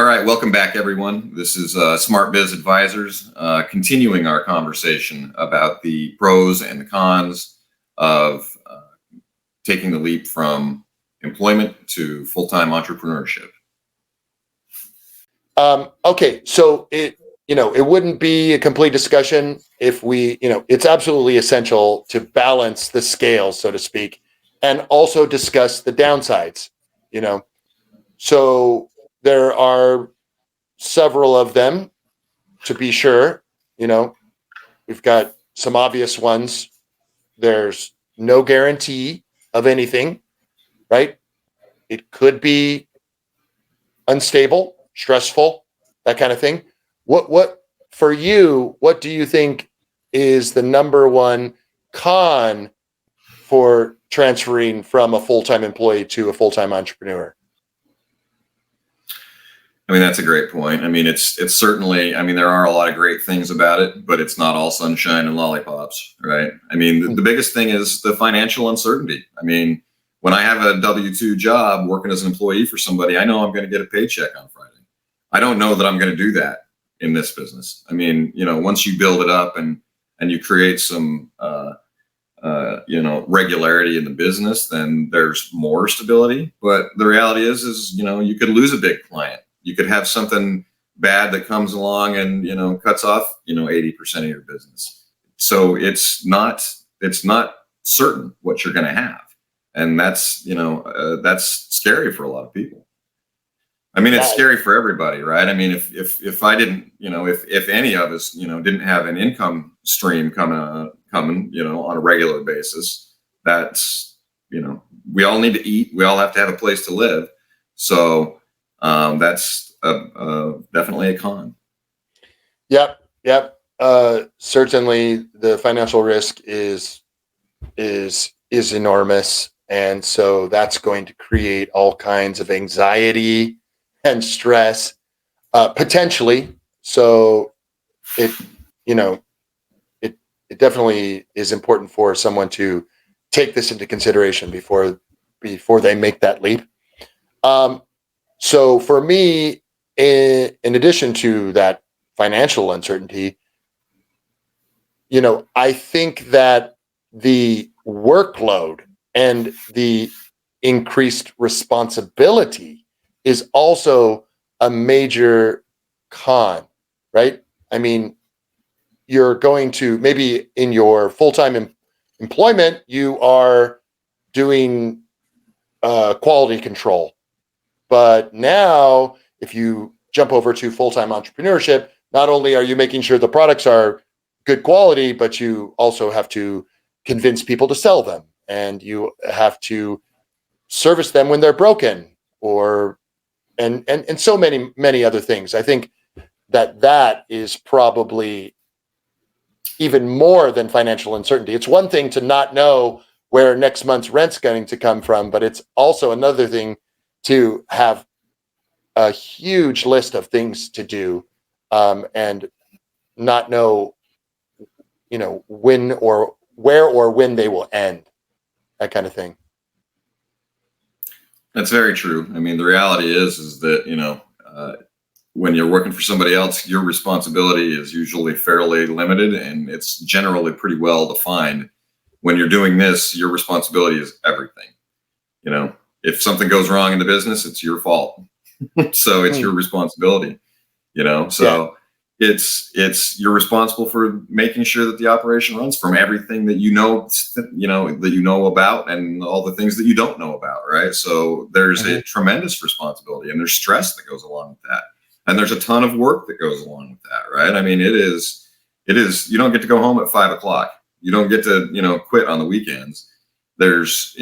All right, welcome back, everyone. This is Smart Biz Advisors, continuing our conversation about the pros and the cons of taking the leap from employment to full-time entrepreneurship. Okay, so it wouldn't be a complete discussion if it's absolutely essential to balance the scales, so to speak, and also discuss the downsides. So there are several of them, to be sure. We've got some obvious ones. There's no guarantee of anything, right? It could be unstable, stressful, that kind of thing. What for you, what do you think is the number one con for transferring from a full-time employee to a full-time entrepreneur? I mean, that's a great point. I mean, it's certainly, there are a lot of great things about it, but it's not all sunshine and lollipops, right? I mean, the biggest thing is the financial uncertainty. I mean, when I have a W-2 job working as an employee for somebody, I know I'm going to get a paycheck on Friday. I don't know that I'm going to do that in this business. I mean, once you build it up and you create some, regularity in the business, then there's more stability. But the reality is, you could lose a big client. You could have something bad that comes along and, cuts off, 80% of your business. So it's not certain what you're going to have. And that's scary for a lot of people. I mean, it's scary for everybody, right? I mean, if I didn't, if any of us, didn't have an income stream coming, on a regular basis, that's, we all need to eat. We all have to have a place to live. So that's definitely a con. Yep. Certainly the financial risk is enormous. And so that's going to create all kinds of anxiety and stress, potentially. So it definitely is important for someone to take this into consideration before they make that leap. So for me, in addition to that financial uncertainty, I think that the workload and the increased responsibility is also a major con, right? I mean, you're going to, maybe in your full-time employment, you are doing quality control. But now, if you jump over to full-time entrepreneurship, not only are you making sure the products are good quality, but you also have to convince people to sell them, and you have to service them when they're broken, and so many other things. I think that is probably even more than financial uncertainty. It's one thing to not know where next month's rent's going to come from, but it's also another thing to have a huge list of things to do, and not know, when or where or when they will end, that kind of thing. That's very true. I mean, the reality is that, when you're working for somebody else, your responsibility is usually fairly limited, and it's generally pretty well defined. When you're doing this, your responsibility is everything. If something goes wrong in the business, it's your fault. So it's your responsibility, so you're responsible for making sure that the operation runs, from everything that that you know about, and all the things that you don't know about. Right. So there's a tremendous responsibility, and there's stress that goes along with that. And there's a ton of work that goes along with that. Right. I mean, it is, you don't get to go home at 5 o'clock. You don't get to, quit on the weekends. There's,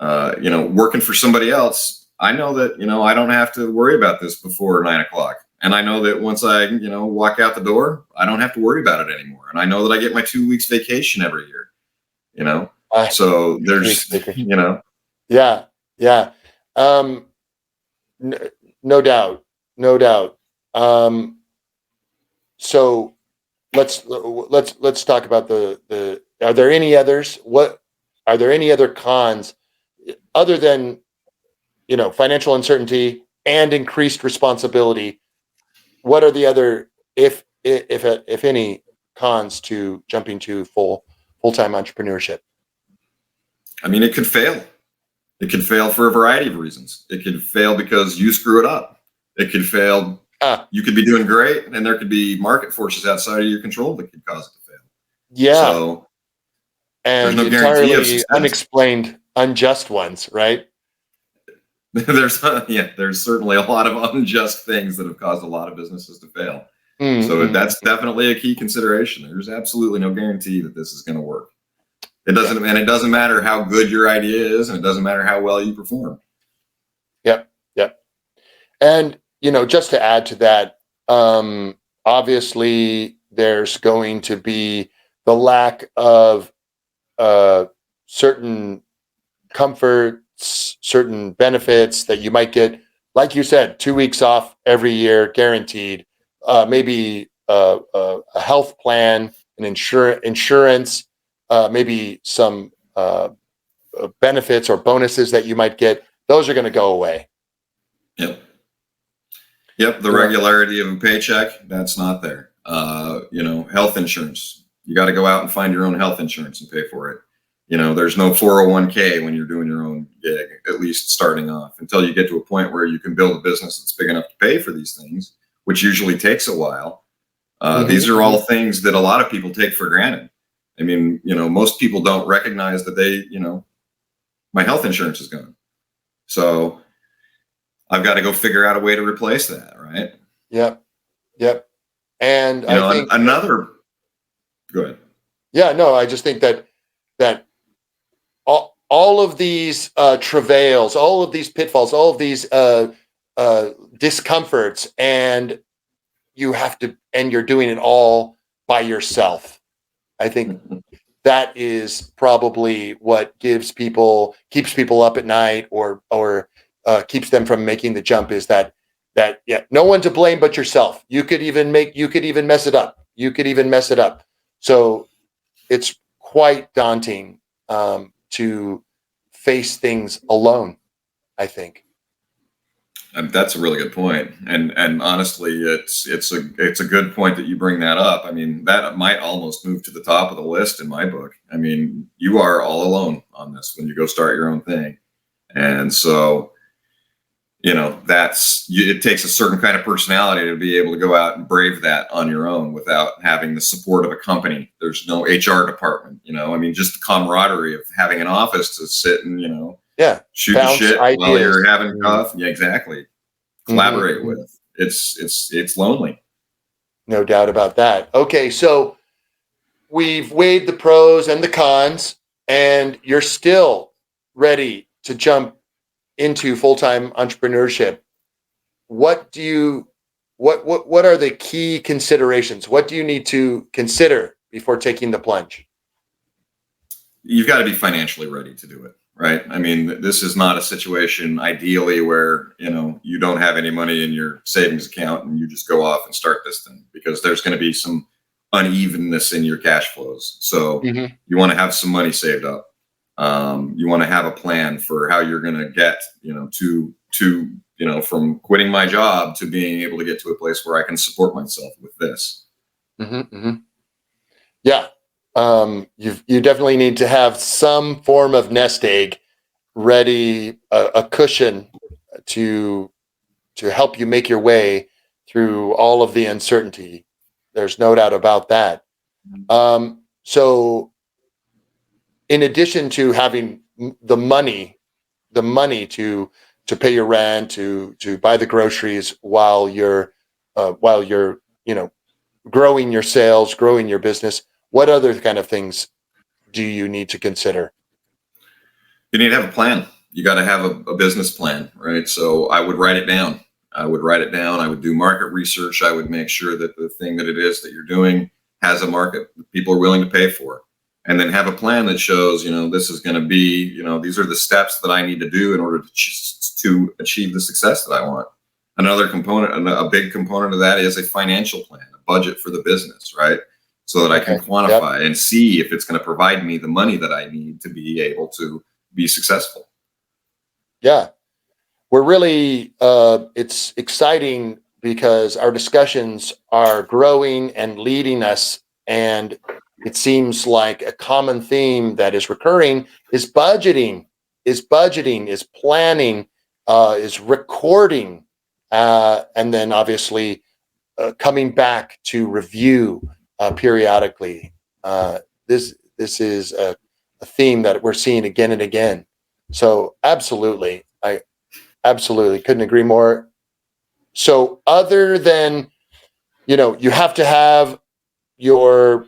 working for somebody else. I know that, I don't have to worry about this before 9 o'clock. And I know that once I, walk out the door, I don't have to worry about it anymore. And I know that I get my 2 weeks vacation every year, so there's, Yeah. No doubt. So let's talk about the, are there any others? Are there any other cons other than, financial uncertainty and increased responsibility. What are the other, if any, cons to jumping to full-time entrepreneurship? I mean, it could fail. It could fail for a variety of reasons. It could fail because you screw it up. It could fail. You could be doing great, and there could be market forces outside of your control that could cause it to fail. Yeah. So and there's no guarantee of entirely success. Unexplained, unjust ones, right? There's certainly a lot of unjust things that have caused a lot of businesses to fail. So that's definitely a key consideration. There's absolutely no guarantee that this is going to work. It doesn't, and it doesn't matter how good your idea is, and it doesn't matter how well you perform. Yep. And just to add to that, obviously there's going to be the lack of certain comforts, certain benefits that you might get. Like you said, 2 weeks off every year, guaranteed. Maybe a health plan, an insurance, maybe some benefits or bonuses that you might get. Those are going to go away. Yep. The regularity of a paycheck, that's not there. Health insurance. You got to go out and find your own health insurance and pay for it. There's no 401k when you're doing your own gig, at least starting off, until you get to a point where you can build a business that's big enough to pay for these things, which usually takes a while. These are all things that a lot of people take for granted. I mean, most people don't recognize that my health insurance is gone. So I've got to go figure out a way to replace that, right? Yep. And I think go ahead. Yeah, no, I just think that all of these travails, all of these pitfalls, all of these discomforts, and you're doing it all by yourself. I think that is probably what keeps people up at night, or keeps them from making the jump, is that no one to blame but yourself. You could even mess it up. So it's quite daunting to face things alone, I think. That's a really good point, and honestly, it's a good point that you bring that up. I mean, that might almost move to the top of the list in my book. I mean, you are all alone on this when you go start your own thing, and so it takes a certain kind of personality to be able to go out and brave that on your own without having the support of a company. There's no HR department. I mean, just the camaraderie of having an office to sit and shoot the shit ideas while you're having coffee. Yeah, exactly. Collaborate with. It's lonely. No doubt about that. Okay, so we've weighed the pros and the cons, and you're still ready to jump into full-time entrepreneurship. What are the key considerations? What do you need to consider before taking the plunge? You've got to be financially ready to do it, right? I mean, this is not a situation ideally where, you don't have any money in your savings account and you just go off and start this thing, because there's going to be some unevenness in your cash flows. So you want to have some money saved up. You want to have a plan for how you're going to get, from quitting my job to being able to get to a place where I can support myself with this. Yeah. You definitely need to have some form of nest egg ready, a cushion to help you make your way through all of the uncertainty. There's no doubt about that. So in addition to having the money to pay your rent, to buy the groceries while you're growing your sales, growing your business, what other kind of things do you need to consider? You need to have a plan. You got to have a business plan, right? So I would write it down. I would do market research. I would make sure that the thing that it is that you're doing has a market that people are willing to pay for. And then have a plan that shows, this is going to be, these are the steps that I need to do in order to achieve the success that I want. Another component, a big component of that is a financial plan, a budget for the business, right? So that I can quantify and see if it's going to provide me the money that I need to be able to be successful. Yeah. we're really, it's exciting because our discussions are growing and leading us. And it seems like a common theme that is recurring is budgeting, is planning, is recording, and then obviously coming back to review periodically. This is a theme that we're seeing again and again. So absolutely, I absolutely couldn't agree more. So other than, you have to have your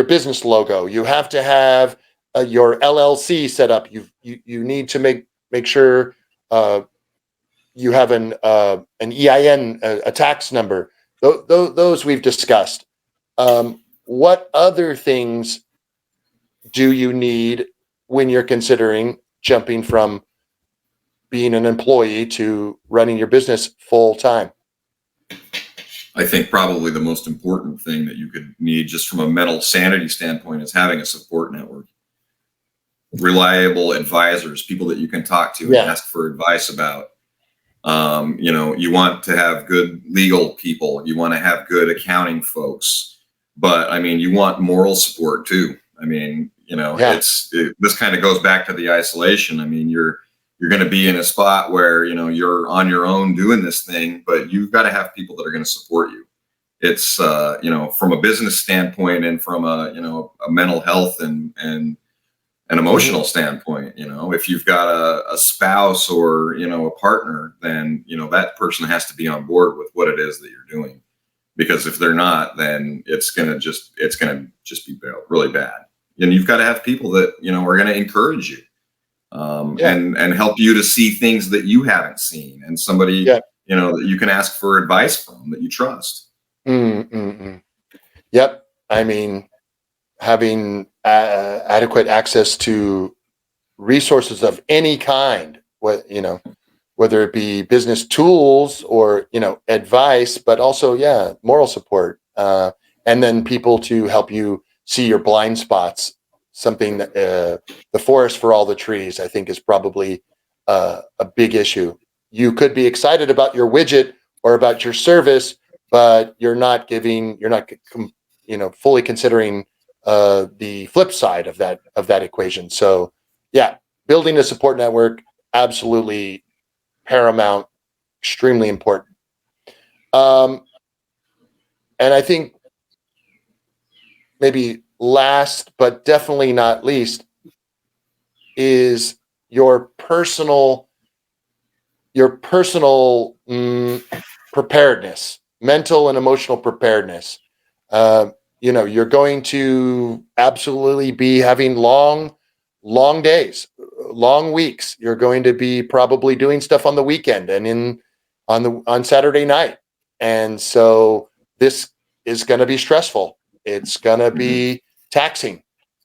business logo, you have to have your LLC set up. You need to make sure you have an EIN, a tax number. Those we've discussed. What other things do you need when you're considering jumping from being an employee to running your business full time? I think probably the most important thing that you could need just from a mental sanity standpoint is having a support network. Reliable advisors, people that you can talk to and ask for advice about. You want to have good legal people. You want to have good accounting folks. But I mean, you want moral support too. I mean, this kind of goes back to the isolation. I mean, you're going to be in a spot where, you're on your own doing this thing, but you've got to have people that are going to support you. It's, from a business standpoint and from a mental health and an emotional standpoint, if you've got a spouse or, a partner, then, that person has to be on board with what it is that you're doing. Because if they're not, then it's going to just be really bad. And you've got to have people that, are going to encourage you. And help you to see things that you haven't seen, and somebody that you can ask for advice from that you trust. Yep. I mean, having adequate access to resources of any kind, whether it be business tools or advice, but also moral support, and then people to help you see your blind spots. Something that the forest for all the trees, I think, is probably a big issue. You could be excited about your widget or about your service, but you're not fully considering the flip side of that equation. So, building a support network, absolutely paramount, extremely important. And I think maybe last, but definitely not least, is your personal preparedness, mental and emotional preparedness. You're going to absolutely be having long days, long weeks. You're going to be probably doing stuff on the weekend and on Saturday night. And so this is going to be stressful. It's going to be taxing.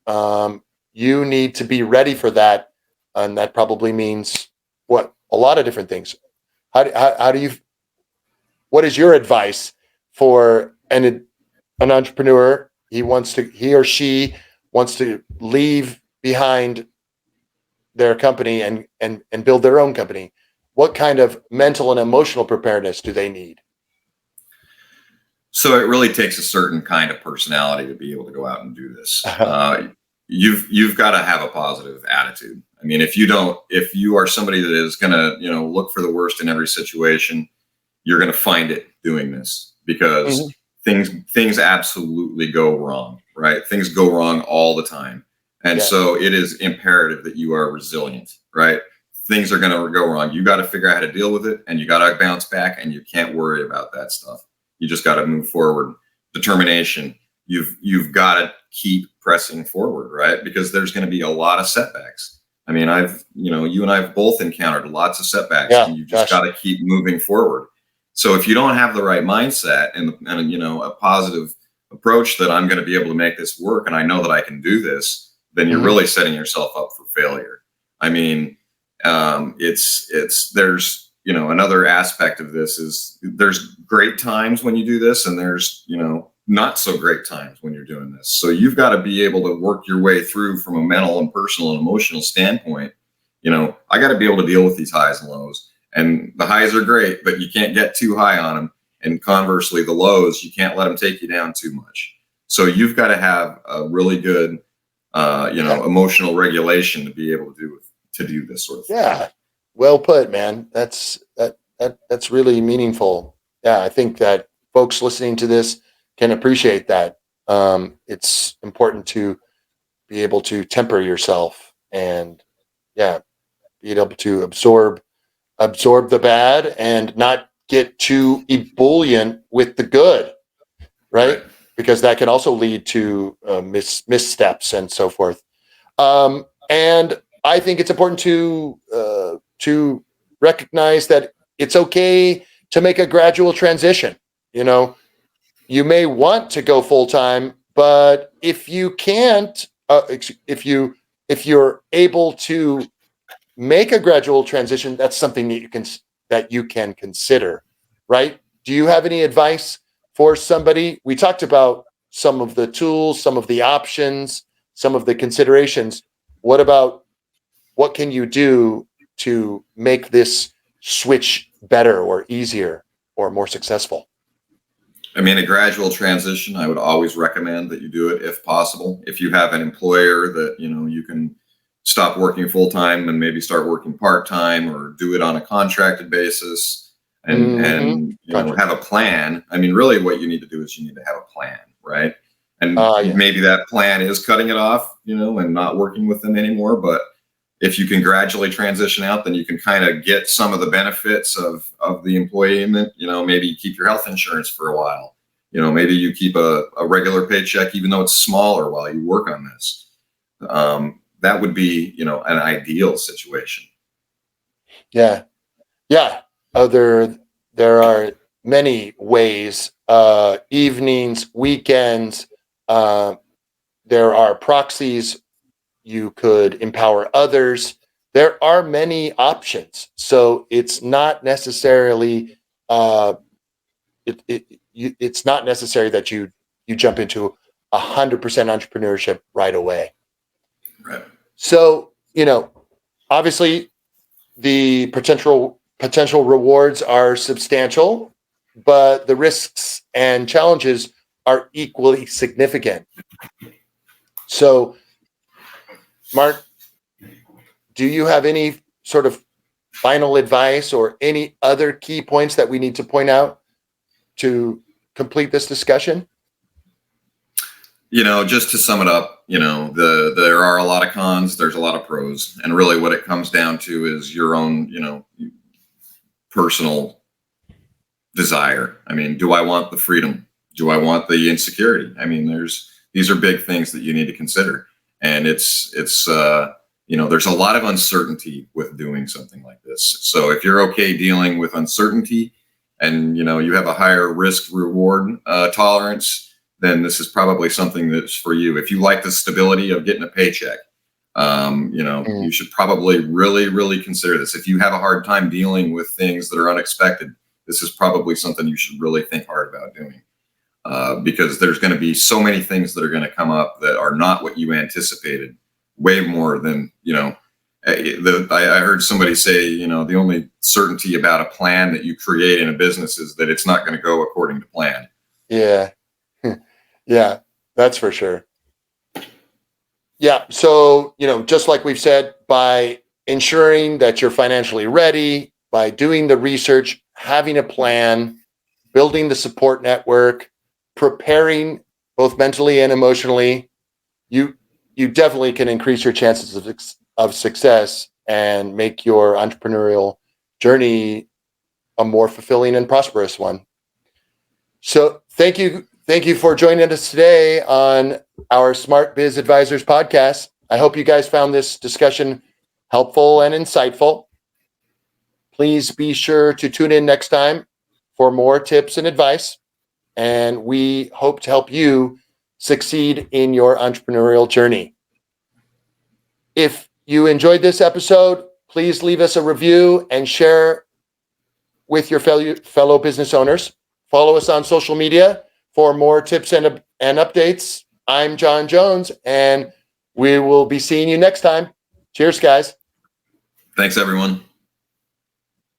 You need to be ready for that. And that probably means a lot of different things. What is your advice for an entrepreneur? He or she wants to leave behind their company and build their own company. What kind of mental and emotional preparedness do they need? So it really takes a certain kind of personality to be able to go out and do this. You've got to have a positive attitude. I mean, if you are somebody that is going to, look for the worst in every situation, you're going to find it doing this, because things absolutely go wrong, right? Things go wrong all the time. And so it is imperative that you are resilient, right? Things are going to go wrong. You got to figure out how to deal with it, and you got to bounce back, and you can't worry about that stuff. You just got to move forward. Determination. You've got to keep pressing forward, right? Because there's going to be a lot of setbacks. I mean, you and I have both encountered lots of setbacks, and you just got to keep moving forward. So if you don't have the right mindset and a positive approach that I'm going to be able to make this work, and I know that I can do this, then you're really setting yourself up for failure. I mean, there's another aspect of this is there's great times when you do this, and there's not so great times when you're doing this. So you've got to be able to work your way through from a mental and personal and emotional standpoint, I got to be able to deal with these highs and lows. And the highs are great, but you can't get too high on them. And conversely, the lows, you can't let them take you down too much. So you've got to have a really good, emotional regulation to be able to do this sort of thing. Yeah, well put, man. That's really meaningful. Yeah, I think that folks listening to this can appreciate that. It's important to be able to temper yourself and, yeah, be able to absorb the bad and not get too ebullient with the good, right? Because that can also lead to missteps and so forth. And I think it's important to recognize that it's okay to make a gradual transition. You may want to go full time, but if you can't, if you're able to make a gradual transition, that's something that you can consider, right? Do you have any advice for somebody? We talked about some of the tools, some of the options, some of the considerations. What can you do to make this switch better or easier or more successful? I mean, a gradual transition, I would always recommend that you do it if possible. If you have an employer that, you can stop working full time and maybe start working part time, or do it on a contracted basis, and have a plan. I mean, really what you need to do is you need to have a plan, right? And maybe that plan is cutting it off, and not working with them anymore. But if you can gradually transition out, then you can kind of get some of the benefits of the employment. Maybe you keep your health insurance for a while. Maybe you keep a regular paycheck, even though it's smaller, while you work on this. That would be, an ideal situation. Yeah. Yeah. There are many ways, evenings, weekends. There are proxies. You could empower others. There are many options. So it's not necessarily, it's not necessary that you jump into 100% entrepreneurship right away. Right. So, obviously the potential rewards are substantial, but the risks and challenges are equally significant. So, Mark, do you have any sort of final advice or any other key points that we need to point out to complete this discussion? Just to sum it up, there are a lot of cons, there's a lot of pros, and really what it comes down to is your own, personal desire. I mean, do I want the freedom? Do I want the insecurity? I mean, these are big things that you need to consider. And it's there's a lot of uncertainty with doing something like this. So if you're okay dealing with uncertainty and, you have a higher risk reward tolerance, then this is probably something that's for you. If you like the stability of getting a paycheck, you should probably really, really consider this. If you have a hard time dealing with things that are unexpected, this is probably something you should really think hard about doing. Because there's going to be so many things that are going to come up that are not what you anticipated, way more than, I heard somebody say, the only certainty about a plan that you create in a business is that it's not going to go according to plan. Yeah. Yeah, that's for sure. Yeah. So, just like we've said, by ensuring that you're financially ready, by doing the research, having a plan, building the support network, preparing both mentally and emotionally, you definitely can increase your chances of success and make your entrepreneurial journey a more fulfilling and prosperous one. So thank you for joining us today on our Smart Biz Advisors podcast. I hope you guys found this discussion helpful and insightful. Please be sure to tune in next time for more tips and advice. And we hope to help you succeed in your entrepreneurial journey. If you enjoyed this episode, please leave us a review and share with your fellow business owners. Follow us on social media for more tips and updates. I'm John Jones, and we will be seeing you next time. Cheers, guys. Thanks, everyone.